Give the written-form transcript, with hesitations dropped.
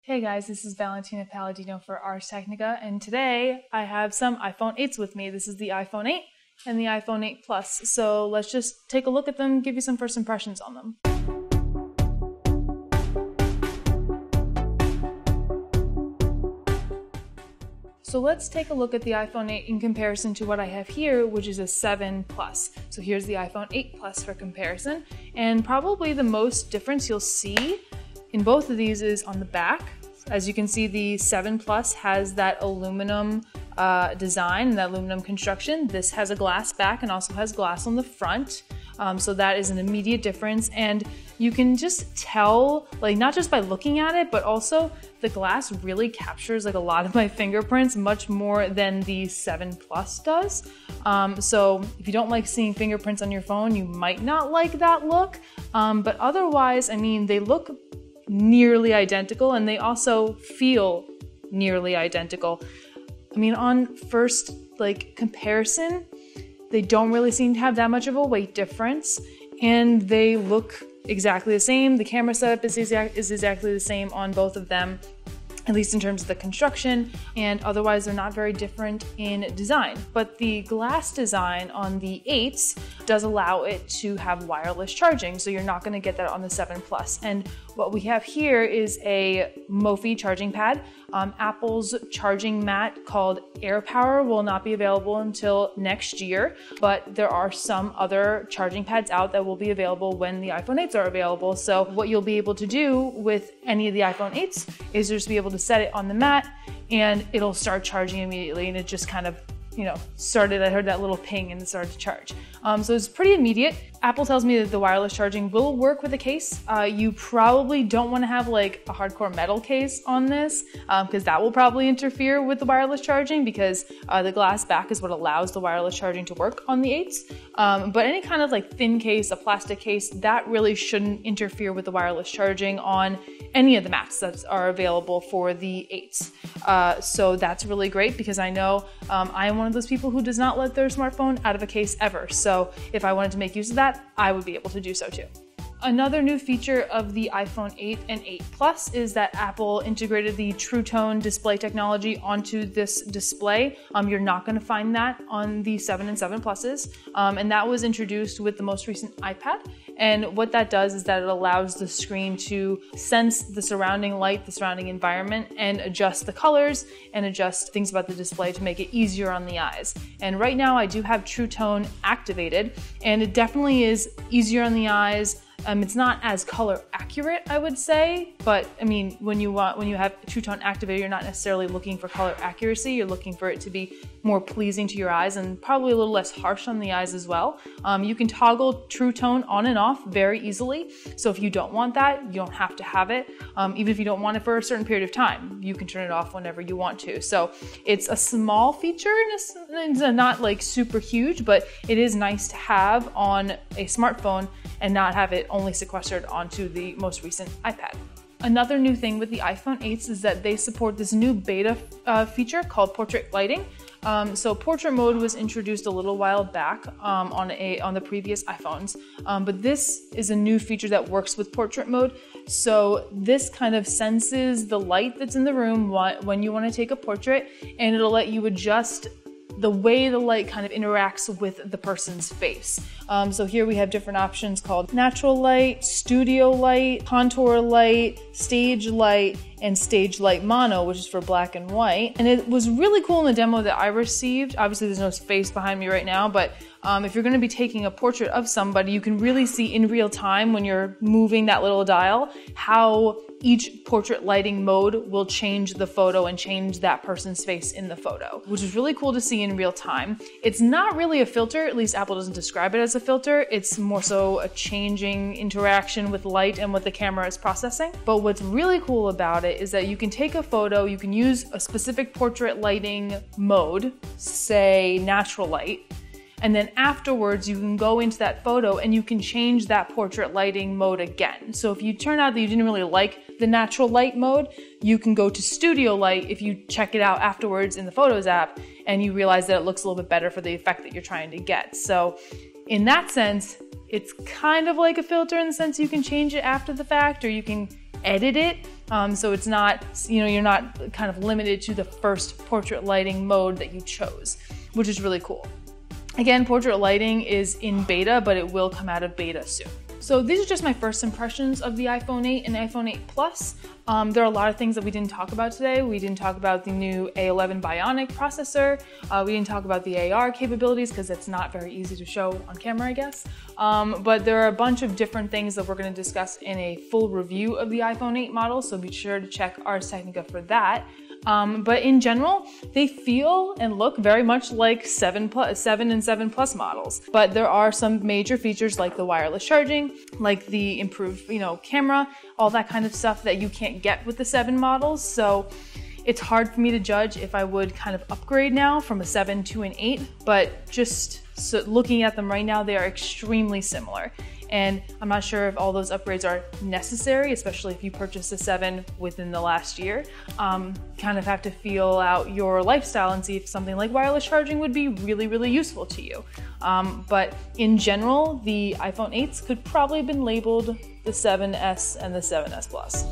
Hey guys, this is Valentina Palladino for Ars Technica, and today I have some iPhone 8s with me. This is the iPhone 8 and the iPhone 8 Plus. So let's just take a look at them, give you some first impressions on them. So let's take a look at the iPhone 8 in comparison to what I have here, which is a 7 Plus. So here's the iPhone 8 Plus for comparison, and probably the most difference you'll see in both of these is on the back. As you can see, the 7 Plus has that aluminum design and that aluminum construction. This has a glass back and also has glass on the front. So that is an immediate difference. And you can just tell, like, not just by looking at it, but also the glass really captures like a lot of my fingerprints, much more than the 7 Plus does. So if you don't like seeing fingerprints on your phone, you might not like that look. But otherwise, I mean, they look nearly identical and they also feel nearly identical. I mean, on first comparison, they don't really seem to have that much of a weight difference, and they look exactly the same. The camera setup is exactly the same on both of them, at least in terms of the construction, and otherwise they're not very different in design. But the glass design on the 8s does allow it to have wireless charging, so you're not going to get that on the 7 Plus. And what we have here is a Mophie charging pad. Apple's charging mat called AirPower will not be available until next year, but there are some other charging pads out that will be available when the iPhone 8s are available. So what you'll be able to do with any of the iPhone 8s is just be able to set it on the mat and it'll start charging immediately, and it just kind of, started. I heard that little ping and it started to charge. So it's pretty immediate. Apple tells me that the wireless charging will work with a case. You probably don't want to have like a hardcore metal case on this because that will probably interfere with the wireless charging, because the glass back is what allows the wireless charging to work on the 8s. But any kind of like thin case, a plastic case, that really shouldn't interfere with the wireless charging on any of the mats that are available for the 8s. So that's really great, because I know I am one of those people who does not let their smartphone out of a case ever. So if I wanted to make use of that, I would be able to do so too. Another new feature of the iPhone 8 and 8 Plus is that Apple integrated the True Tone display technology onto this display. You're not going to find that on the 7 and 7 Pluses, and that was introduced with the most recent iPad. And what that does is that it allows the screen to sense the surrounding light, the surrounding environment, and adjust the colors and adjust things about the display to make it easier on the eyes. And right now I do have True Tone activated, and it definitely is easier on the eyes. It's not as color accurate, I would say, but I mean, when you have True Tone activated, you're not necessarily looking for color accuracy. You're looking for it to be more pleasing to your eyes and probably a little less harsh on the eyes as well. You can toggle True Tone on and off very easily. So if you don't want that, you don't have to have it. Even if you don't want it for a certain period of time, you can turn it off whenever you want to. So it's a small feature, it's not like super huge, but it is nice to have on a smartphone and not have it only sequestered onto the most recent iPad. Another new thing with the iPhone 8s is that they support this new beta feature called portrait lighting. So portrait mode was introduced a little while back on the previous iPhones, but this is a new feature that works with portrait mode. So this kind of senses the light that's in the room when you want to take a portrait, and it'll let you adjust the way the light kind of interacts with the person's face. So here we have different options called natural light, studio light, contour light, stage light, and stage light mono, which is for black and white. And it was really cool in the demo that I received. Obviously there's no face behind me right now, but if you're going to be taking a portrait of somebody, you can really see in real time when you're moving that little dial how each portrait lighting mode will change the photo and change that person's face in the photo, which is really cool to see in real time. It's not really a filter, at least Apple doesn't describe it as a filter. It's more so a changing interaction with light and what the camera is processing. But what's really cool about it is that you can take a photo, you can use a specific portrait lighting mode, say natural light, and then afterwards you can go into that photo and you can change that portrait lighting mode again. So if you turn out that you didn't really like the natural light mode, you can go to studio light if you check it out afterwards in the Photos app and you realize that it looks a little bit better for the effect that you're trying to get. So in that sense, it's kind of like a filter in the sense you can change it after the fact or you can edit it So it's not, you're not kind of limited to the first portrait lighting mode that you chose, which is really cool. Again, portrait lighting is in beta, but it will come out of beta soon. So these are just my first impressions of the iPhone 8 and iPhone 8 Plus. There are a lot of things that we didn't talk about today. We didn't talk about the new A11 Bionic processor. We didn't talk about the AR capabilities because it's not very easy to show on camera, I guess. But there are a bunch of different things that we're going to discuss in a full review of the iPhone 8 model, so be sure to check Ars Technica for that. But in general, they feel and look very much like 7 and 7 Plus models. But there are some major features like the wireless charging, like the improved, camera, all that kind of stuff that you can't get with the 7 models. So it's hard for me to judge if I would kind of upgrade now from a 7 to an 8, but just looking at them right now, they are extremely similar. And I'm not sure if all those upgrades are necessary, especially if you purchased a 7 within the last year. Kind of have to feel out your lifestyle and see if something like wireless charging would be really, really useful to you. But in general, the iPhone 8s could probably have been labeled the 7S and the 7S Plus.